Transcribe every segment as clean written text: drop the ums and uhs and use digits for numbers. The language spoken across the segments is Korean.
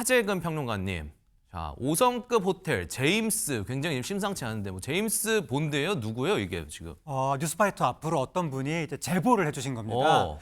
하재근 평론가님, 자 5성급 호텔 제임스 굉장히 심상치 않은데 뭐 제임스 본드예요? 누구예요 이게 지금? 뉴스파이터 앞으로 어떤 분이 이제 제보를 해주신 겁니다.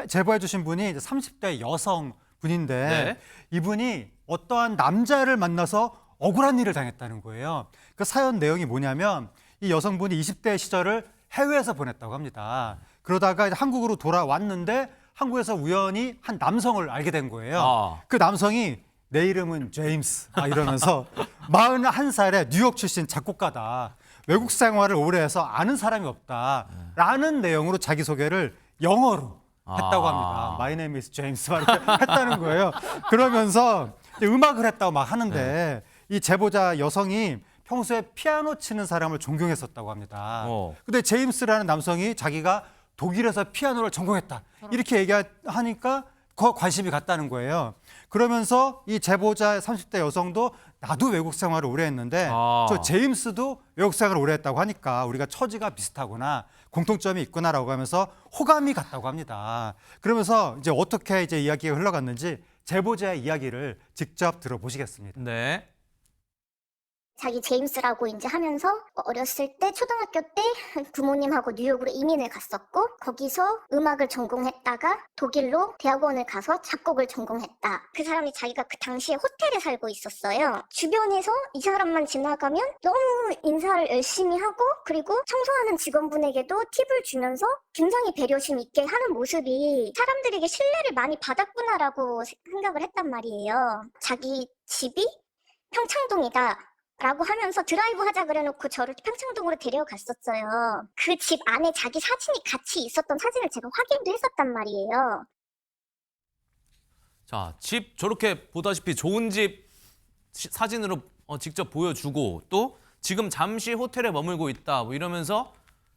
제보해주신 분이 이제 30대 여성 분인데 네. 이분이 어떠한 남자를 만나서 억울한 일을 당했다는 거예요. 그 사연 내용이 뭐냐면 이 여성분이 20대 시절을 해외에서 보냈다고 합니다. 그러다가 이제 한국으로 돌아왔는데 한국에서 우연히 한 남성을 알게 된 거예요. 그 남성이 내 이름은 제임스 이러면서 41살의 뉴욕 출신 작곡가다. 외국 생활을 오래 해서 아는 사람이 없다라는 내용으로 자기소개를 영어로 했다고 합니다. My name is James 이렇게 했다는 거예요. 그러면서 음악을 했다고 막 하는데 이 제보자 여성이 평소에 피아노 치는 사람을 존경했었다고 합니다. 근데 제임스라는 남성이 자기가 독일에서 피아노를 전공했다 이렇게 얘기하니까 관심이 갔다는 거예요. 그러면서 이 제보자 30대 여성도 나도 외국 생활을 오래 했는데 저 제임스도 외국 생활을 오래 했다고 하니까 우리가 처지가 비슷하구나, 공통점이 있구나라고 하면서 호감이 갔다고 합니다. 그러면서 이제 어떻게 이제 이야기가 흘러갔는지 제보자의 이야기를 직접 들어보시겠습니다. 네. 자기 제임스라고 이제 하면서 어렸을 때 초등학교 때 부모님하고 뉴욕으로 이민을 갔었고 거기서 음악을 전공했다가 독일로 대학원을 가서 작곡을 전공했다. 그 사람이 자기가 그 당시에 호텔에 살고 있었어요. 주변에서 이 사람만 지나가면 너무 인사를 열심히 하고 그리고 청소하는 직원분에게도 팁을 주면서 굉장히 배려심 있게 하는 모습이 사람들에게 신뢰를 많이 받았구나라고 생각을 했단 말이에요. 자기 집이 평창동이다 라고 하면서 드라이브 하자 그래놓고 저를 평창동으로 데려갔었어요. 그 집 안에 자기 사진이 같이 있었던 사진을 제가 확인도 했었단 말이에요. 자, 집 저렇게 보다시피 좋은 집 사진으로 직접 보여주고 또 지금 잠시 호텔에 머물고 있다 뭐 이러면서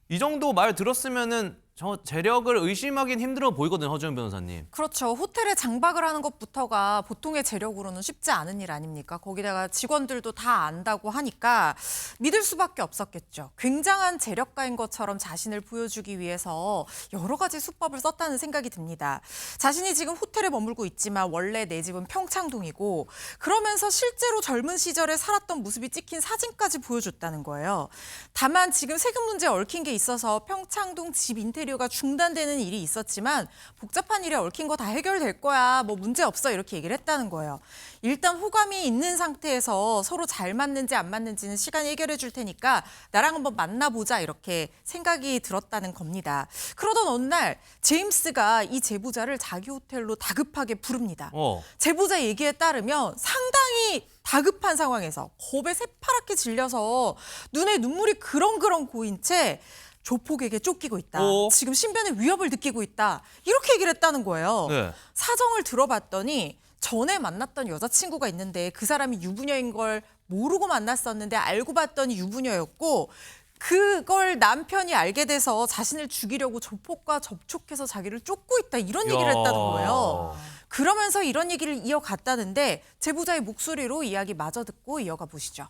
이 정도 말 들었으면은 저 재력을 의심하긴 힘들어 보이거든요, 허주연 변호사님. 그렇죠. 호텔에 장박을 하는 것부터가 보통의 재력으로는 쉽지 않은 일 아닙니까? 거기다가 직원들도 다 안다고 하니까 믿을 수밖에 없었겠죠. 굉장한 재력가인 것처럼 자신을 보여주기 위해서 여러 가지 수법을 썼다는 생각이 듭니다. 자신이 지금 호텔에 머물고 있지만 원래 내 집은 평창동이고 그러면서 실제로 젊은 시절에 살았던 모습이 찍힌 사진까지 보여줬다는 거예요. 다만 지금 세금 문제에 얽힌 게 있어서 평창동 집 인테리어가 중단되는 일이 있었지만 복잡한 일에 얽힌 거 다 해결될 거야. 뭐 문제 없어. 이렇게 얘기를 했다는 거예요. 일단 호감이 있는 상태에서 서로 잘 맞는지 안 맞는지는 시간이 해결해 줄 테니까 나랑 한번 만나보자. 이렇게 생각이 들었다는 겁니다. 그러던 어느 날 제임스가 이 제보자를 자기 호텔로 다급하게 부릅니다. 제보자 얘기에 따르면 상당히 다급한 상황에서 겁에 새파랗게 질려서 눈에 눈물이 그렁그렁 고인 채 조폭에게 쫓기고 있다. 지금 신변의 위협을 느끼고 있다. 이렇게 얘기를 했다는 거예요. 사정을 들어봤더니 전에 만났던 여자친구가 있는데 그 사람이 유부녀인 걸 모르고 만났었는데 알고 봤더니 유부녀였고 그걸 남편이 알게 돼서 자신을 죽이려고 조폭과 접촉해서 자기를 쫓고 있다. 이런 얘기를 했다는 거예요. 그러면서 이런 얘기를 이어갔다는데 제보자의 목소리로 이야기 마저 듣고 이어가 보시죠.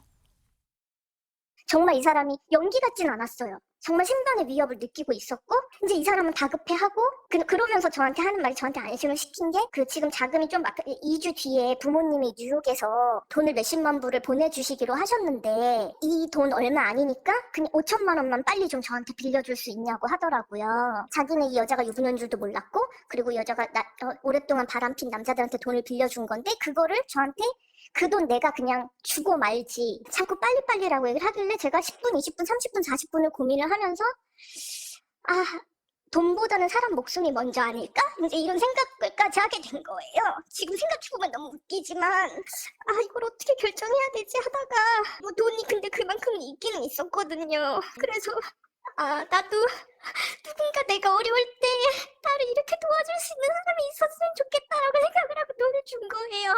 정말 이 사람이 연기 같진 않았어요. 정말 생존의 위협을 느끼고 있었고 이제 이 사람은 다급해하고 그러면서 저한테 하는 말이 저한테 안심을 시킨 게 그 지금 자금이 좀 2주 뒤에 부모님이 뉴욕에서 돈을 몇십만 불을 보내주시기로 하셨는데 이 돈 얼마 아니니까 그냥 5천만 원만 빨리 좀 저한테 빌려줄 수 있냐고 하더라고요. 자기는 이 여자가 유부녀인 줄도 몰랐고 그리고 여자가 오랫동안 바람핀 남자들한테 돈을 빌려준 건데 그거를 저한테 그 돈 내가 그냥 주고 말지 자꾸 빨리빨리라고 얘기를 하길래 제가 10분, 20분, 30분, 40분을 고민을 하면서 돈보다는 사람 목숨이 먼저 아닐까? 이제 이런 생각까지 하게 된 거예요. 지금 생각해보면 너무 웃기지만 이걸 어떻게 결정해야 되지 하다가 뭐 돈이 근데 그만큼 있기는 있었거든요. 그래서 나도 누군가 내가 어려울 때 나를 이렇게 도와줄 수 있는 사람이 있었으면 좋겠다라고 생각을 하고 돈을 준 거예요.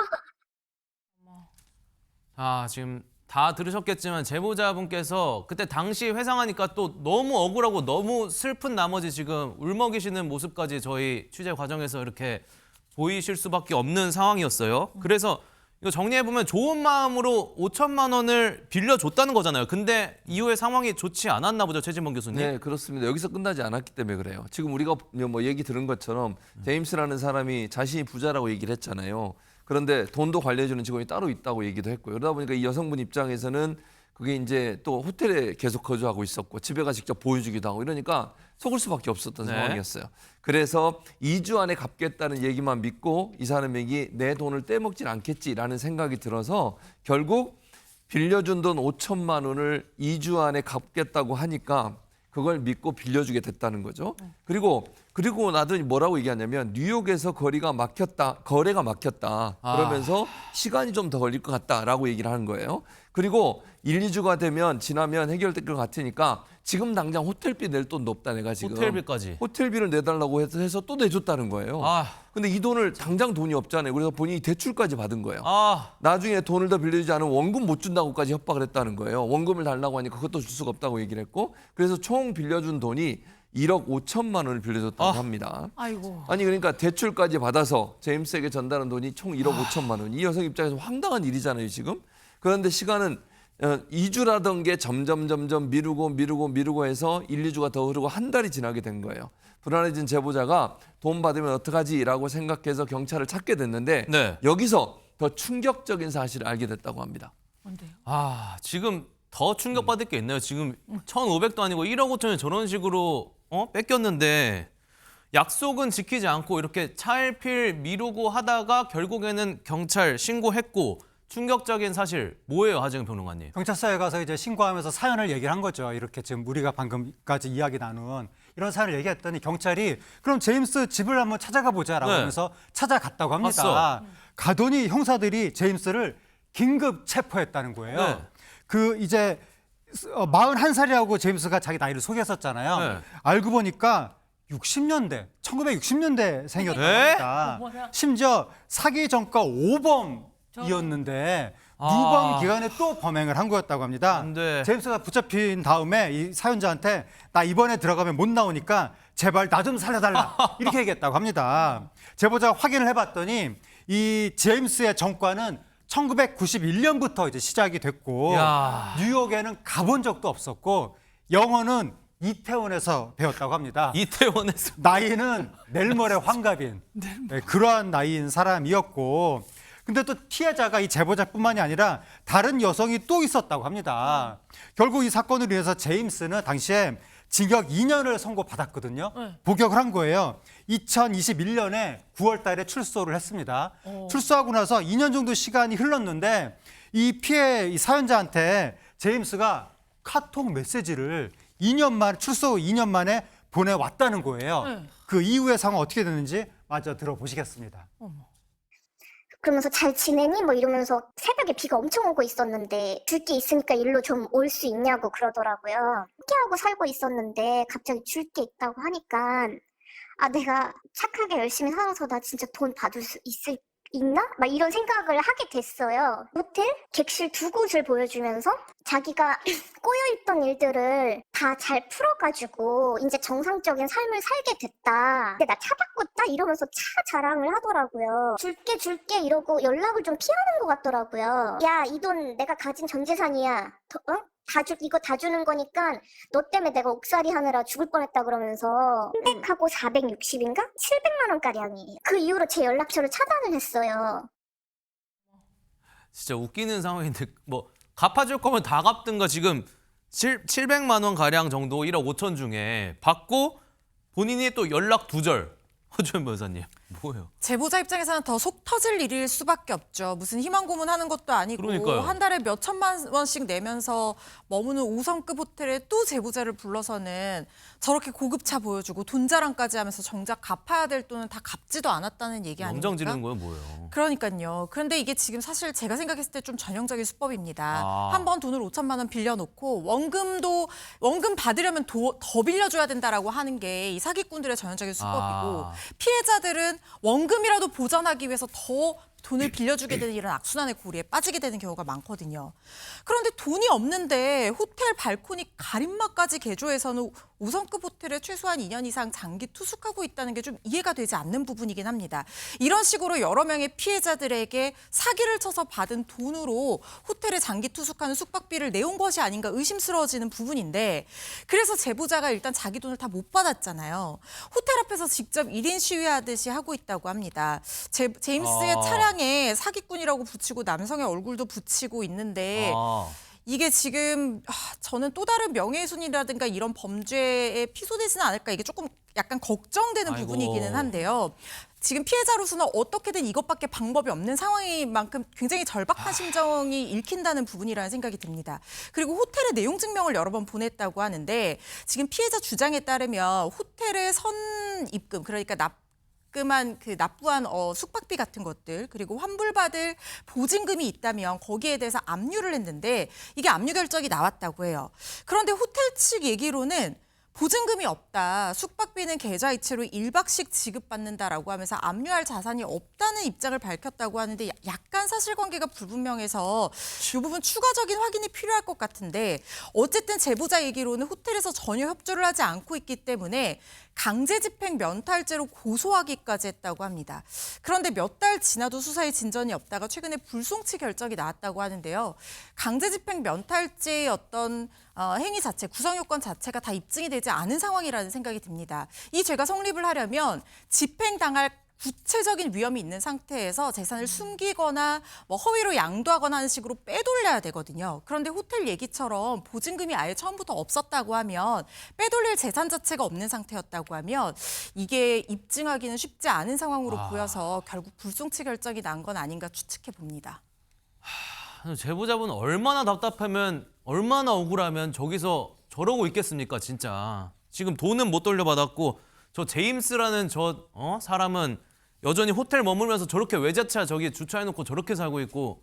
지금 다 들으셨겠지만 제보자분께서 그때 당시 회상하니까 또 너무 억울하고 너무 슬픈 나머지 지금 울먹이시는 모습까지 저희 취재 과정에서 이렇게 보이실 수밖에 없는 상황이었어요. 그래서 이거 정리해보면 좋은 마음으로 5천만 원을 빌려줬다는 거잖아요. 근데 이후에 상황이 좋지 않았나 보죠, 최진범 교수님? 네, 그렇습니다. 여기서 끝나지 않았기 때문에 그래요. 지금 우리가 뭐 얘기 들은 것처럼 제임스라는 사람이 자신이 부자라고 얘기를 했잖아요. 그런데 돈도 관리해주는 직원이 따로 있다고 얘기도 했고요. 그러다 보니까 이 여성분 입장에서는 그게 이제 또 호텔에 계속 거주하고 있었고 집에 가 직접 보여주기도 하고 이러니까 속을 수밖에 없었던 네. 상황이었어요. 그래서 2주 안에 갚겠다는 얘기만 믿고 이 사람에게 내 돈을 떼먹진 않겠지라는 생각이 들어서 결국 빌려준 돈 5천만 원을 2주 안에 갚겠다고 하니까 그걸 믿고 빌려주게 됐다는 거죠. 그리고 나더니 뭐라고 얘기하냐면 뉴욕에서 거래가 막혔다. 그러면서 시간이 좀 더 걸릴 것 같다라고 얘기를 하는 거예요. 그리고 1, 2주가 지나면 해결될 것 같으니까 지금 당장 호텔비 낼 돈도 없다 내가 지금. 호텔비까지. 호텔비를 내달라고 해서 또 내줬다는 거예요. 근데 이 돈을 당장 돈이 없잖아요. 그래서 본인이 대출까지 받은 거예요. 나중에 돈을 더 빌려주지 않으면 원금 못 준다고까지 협박을 했다는 거예요. 원금을 달라고 하니까 그것도 줄 수가 없다고 얘기를 했고 그래서 총 빌려준 돈이 1억 5천만 원을 빌려줬다고 합니다. 아이고. 아니 그러니까 대출까지 받아서 제임스에게 전달한 돈이 총 1억 5천만 원. 이 여성 입장에서 황당한 일이잖아요 지금. 그런데 시간은 2주라던 게 점점 미루고 해서 1, 2주가 더 흐르고 한 달이 지나게 된 거예요. 불안해진 제보자가 돈 받으면 어떡하지라고 생각해서 경찰을 찾게 됐는데 네. 여기서 더 충격적인 사실을 알게 됐다고 합니다. 뭔데요? 지금 더 충격받을 게 있나요? 지금 1,500도 아니고 1억 5천을 저런 식으로 뺏겼는데 약속은 지키지 않고 이렇게 차일피일 미루고 하다가 결국에는 경찰 신고했고 충격적인 사실 뭐예요, 하정현 평론가님? 경찰서에 가서 이제 신고하면서 사연을 얘기를 한 거죠. 이렇게 지금 우리가 방금까지 이야기 나눈 이런 사연을 얘기했더니 경찰이 그럼 제임스 집을 한번 찾아가 보자라고 네. 하면서 찾아갔다고 합니다. 갔어. 가더니 형사들이 제임스를 긴급 체포했다는 거예요. 네. 그 이제 41살이라고 제임스가 자기 나이를 소개했었잖아요. 네. 알고 보니까 1960년대생이었다고 네? 합니다. 심지어 사기 전과 5범이었는데 누범 기간에 또 범행을 한 거였다고 합니다. 안 돼. 제임스가 붙잡힌 다음에 이 사연자한테 나 이번에 들어가면 못 나오니까 제발 나 좀 살려달라 이렇게 얘기했다고 합니다. 제보자가 확인을 해봤더니 이 제임스의 전과는 1991년부터 이제 시작이 됐고 야. 뉴욕에는 가본 적도 없었고 영어는 이태원에서 배웠다고 합니다. 이태원에서. 나이는 넬머의 환갑인 네, 그러한 나이인 사람이었고 근데 또 피해자가 이 제보자뿐만이 아니라 다른 여성이 또 있었다고 합니다. 결국 이 사건으로 인해서 제임스는 당시에 징역 2년을 선고받았거든요. 복역을 한 거예요. 2021년에 9월 달에 출소를 했습니다. 출소하고 나서 2년 정도 시간이 흘렀는데 이 사연자한테 제임스가 카톡 메시지를 2년 만에 출소 후 2년 만에 보내왔다는 거예요. 그 이후의 상황 어떻게 됐는지 마저 들어보시겠습니다. 그러면서 잘 지내니? 뭐 이러면서 새벽에 비가 엄청 오고 있었는데 줄 게 있으니까 일로 좀 올 수 있냐고 그러더라고요. 함께하고 살고 있었는데 갑자기 줄 게 있다고 하니까 내가 착하게 열심히 살아서 나 진짜 돈 받을 수 있나? 막 이런 생각을 하게 됐어요. 호텔? 객실 2곳을 보여주면서 자기가 꼬여있던 일들을 다 잘 풀어가지고 이제 정상적인 삶을 살게 됐다. 근데 나 차 바꿨다? 이러면서 차 자랑을 하더라고요. 줄게 이러고 연락을 좀 피하는 것 같더라고요. 야, 이 돈 내가 가진 전 재산이야. 이거 다 주는 거니까 너 때문에 내가 옥살이 하느라 죽을 뻔했다 그러면서 300하고 460인가? 700만 원가량이에요. 그 이후로 제 연락처를 차단을 했어요. 진짜 웃기는 상황인데 뭐 갚아줄 거면 다 갚든가 지금 700만 원 가량 정도 1억 5천 중에 받고 본인이 또 연락 두절. 허주현 변호사님 뭐예요? 제보자 입장에서는 더 속 터질 일일 수밖에 없죠. 무슨 희망 고문하는 것도 아니고 그러니까요. 한 달에 몇 천만 원씩 내면서 머무는 5성급 호텔에 또 제보자를 불러서는 저렇게 고급차 보여주고 돈 자랑까지 하면서 정작 갚아야 될 돈은 다 갚지도 않았다는 얘기 아닙니까? 엄정 지르는 거예요, 뭐예요? 그러니까요. 그런데 이게 지금 사실 제가 생각했을 때 좀 전형적인 수법입니다. 아. 한 번 돈을 5천만 원 빌려놓고 원금 받으려면 더 빌려줘야 된다라고 하는 게 이 사기꾼들의 전형적인 수법이고 피해자들은 원금이라도 보전하기 위해서 더 돈을 빌려주게 되는 이런 악순환의 고리에 빠지게 되는 경우가 많거든요. 그런데 돈이 없는데 호텔 발코니 가림막까지 개조해서는 5성급 호텔에 최소한 2년 이상 장기 투숙하고 있다는 게 좀 이해가 되지 않는 부분이긴 합니다. 이런 식으로 여러 명의 피해자들에게 사기를 쳐서 받은 돈으로 호텔에 장기 투숙하는 숙박비를 내온 것이 아닌가 의심스러워지는 부분인데 그래서 제보자가 일단 자기 돈을 다 못 받았잖아요. 호텔 앞에서 직접 1인 시위하듯이 하고 있다고 합니다. 제임스의 차량이 책상에 사기꾼이라고 붙이고 남성의 얼굴도 붙이고 있는데 아, 이게 지금 저는 또 다른 명예훼손이라든가 이런 범죄에 피소되지는 않을까 이게 조금 약간 걱정되는 아이고. 부분이기는 한데요. 지금 피해자로서는 어떻게든 이것밖에 방법이 없는 상황인 만큼 굉장히 절박한 심정이 읽힌다는 부분이라는 생각이 듭니다. 그리고 호텔에 내용 증명을 여러 번 보냈다고 하는데 지금 피해자 주장에 따르면 호텔의 선입금 그러니까 납부한 숙박비 같은 것들 그리고 환불받을 보증금이 있다면 거기에 대해서 압류를 했는데 이게 압류 결정이 나왔다고 해요. 그런데 호텔 측 얘기로는 보증금이 없다. 숙박비는 계좌이체로 1박씩 지급받는다라고 하면서 압류할 자산이 없다는 입장을 밝혔다고 하는데 약간 사실관계가 불분명해서 이 부분 추가적인 확인이 필요할 것 같은데 어쨌든 제보자 얘기로는 호텔에서 전혀 협조를 하지 않고 있기 때문에 강제집행 면탈죄로 고소하기까지 했다고 합니다. 그런데 몇 달 지나도 수사에 진전이 없다가 최근에 불송치 결정이 나왔다고 하는데요. 강제집행 면탈죄의 어떤 행위 자체, 구성 요건 자체가 다 입증이 되지 않은 상황이라는 생각이 듭니다. 이 죄가 성립을 하려면 집행당할 구체적인 위험이 있는 상태에서 재산을 숨기거나 허위로 양도하거나 하는 식으로 빼돌려야 되거든요. 그런데 호텔 얘기처럼 보증금이 아예 처음부터 없었다고 하면 빼돌릴 재산 자체가 없는 상태였다고 하면 이게 입증하기는 쉽지 않은 상황으로 보여서 결국 불송치 결정이 난 건 아닌가 추측해 봅니다. 제보자분 얼마나 답답하면 얼마나 억울하면 저기서 저러고 있겠습니까, 진짜. 지금 돈은 못 돌려받았고 저 제임스라는 사람은 여전히 호텔 머물면서 저렇게 외제차 저기 주차해놓고 저렇게 살고 있고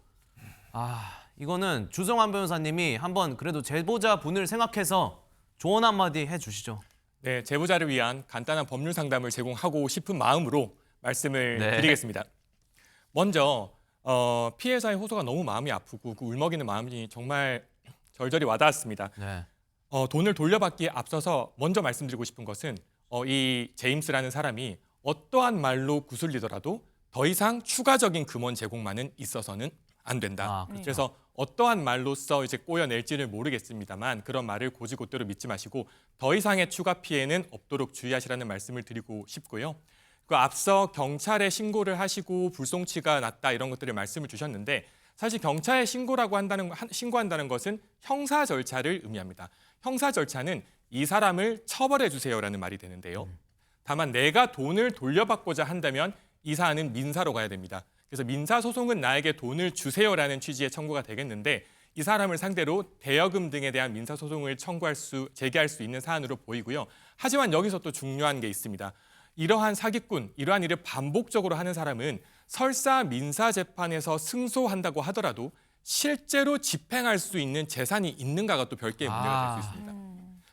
이거는 주성환 변호사님이 한번 그래도 제보자 분을 생각해서 조언 한마디 해주시죠. 네, 제보자를 위한 간단한 법률 상담을 제공하고 싶은 마음으로 말씀을 네. 드리겠습니다. 먼저 피해자의 호소가 너무 마음이 아프고 그 울먹이는 마음이 정말 절절히 와닿았습니다. 네. 돈을 돌려받기에 앞서서 먼저 말씀드리고 싶은 것은 이 제임스라는 사람이 어떠한 말로 구슬리더라도 더 이상 추가적인 금원 제공만은 있어서는 안 된다. 그렇죠. 그래서 어떠한 말로써 이제 꼬여낼지를 모르겠습니다만 그런 말을 곧이곧대로 믿지 마시고 더 이상의 추가 피해는 없도록 주의하시라는 말씀을 드리고 싶고요. 그 앞서 경찰에 신고를 하시고 불송치가 났다 이런 것들을 말씀을 주셨는데 사실 경찰에 신고한다는 것은 형사 절차를 의미합니다. 형사 절차는 이 사람을 처벌해 주세요라는 말이 되는데요. 다만 내가 돈을 돌려받고자 한다면 이 사안은 민사로 가야 됩니다. 그래서 민사소송은 나에게 돈을 주세요라는 취지의 청구가 되겠는데 이 사람을 상대로 대여금 등에 대한 민사소송을 제기할 수 있는 사안으로 보이고요. 하지만 여기서 또 중요한 게 있습니다. 이러한 사기꾼, 이러한 일을 반복적으로 하는 사람은 설사 민사재판에서 승소한다고 하더라도 실제로 집행할 수 있는 재산이 있는가가 또 별개의 문제가 될 수 있습니다.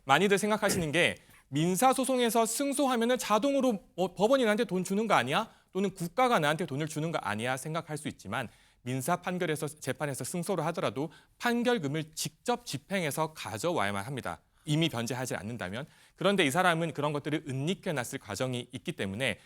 많이들 생각하시는 게 민사소송에서 승소하면 자동으로 법원이 나한테 돈 주는 거 아니야? 또는 국가가 나한테 돈을 주는 거 아니야? 생각할 수 있지만 민사 판결에서 재판에서 승소를 하더라도 판결금을 직접 집행해서 가져와야만 합니다. 이미 변제하지 않는다면. 그런데 이 사람은 그런 것들을 은닉해놨을 과정이 있기 때문에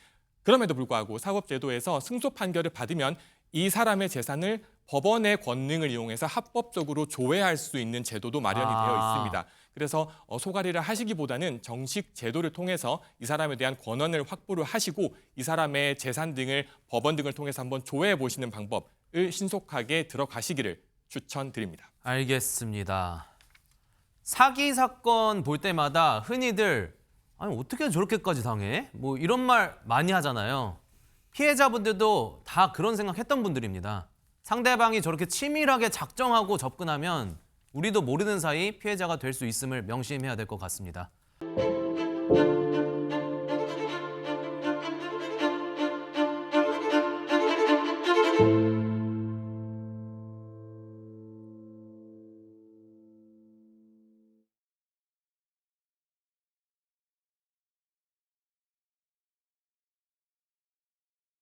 그럼에도 불구하고 사법제도에서 승소 판결을 받으면 이 사람의 재산을 법원의 권능을 이용해서 합법적으로 조회할 수 있는 제도도 마련이 되어 있습니다. 그래서 소가리를 하시기보다는 정식 제도를 통해서 이 사람에 대한 권한을 확보를 하시고 이 사람의 재산 등을 법원 등을 통해서 한번 조회해 보시는 방법을 신속하게 들어가시기를 추천드립니다. 알겠습니다. 사기 사건 볼 때마다 흔히들 아니 어떻게 저렇게까지 당해? 뭐 이런 말 많이 하잖아요. 피해자분들도 다 그런 생각했던 분들입니다. 상대방이 저렇게 치밀하게 작정하고 접근하면 우리도 모르는 사이 피해자가 될 수 있음을 명심해야 될 것 같습니다.